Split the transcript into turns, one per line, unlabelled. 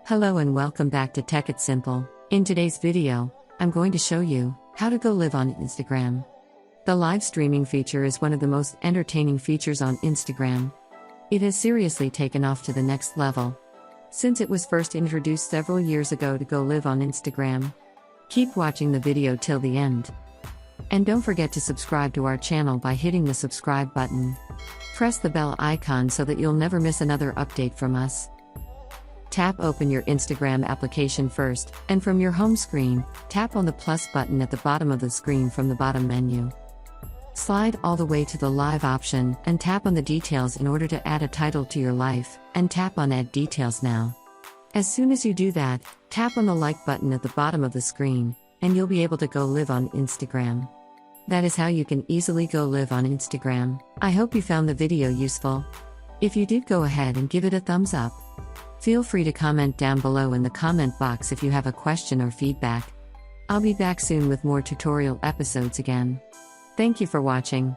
Hello and welcome back to Tech It Simple. In today's video, I'm going to show you how to go live on Instagram. The live streaming feature is one of the most entertaining features on Instagram. It has seriously taken off to the next level since it was first introduced several years ago to go live on Instagram. Keep watching the video till the end. And don't forget to subscribe to our channel by hitting the subscribe button. Press the bell icon so that you'll never miss another update from us. Tap open your Instagram application first, and from your home screen, tap on the plus button at the bottom of the screen from the bottom menu. Slide all the way to the live option and tap on the details in order to add a title to your life, and tap on add details now. As soon as you do that, tap on the like button at the bottom of the screen, and you'll be able to go live on Instagram. That is how you can easily go live on Instagram. I hope you found the video useful. If you did, go ahead and give it a thumbs up. Feel free to comment down below in the comment box if you have a question or feedback. I'll be back soon with more tutorial episodes again. Thank you for watching.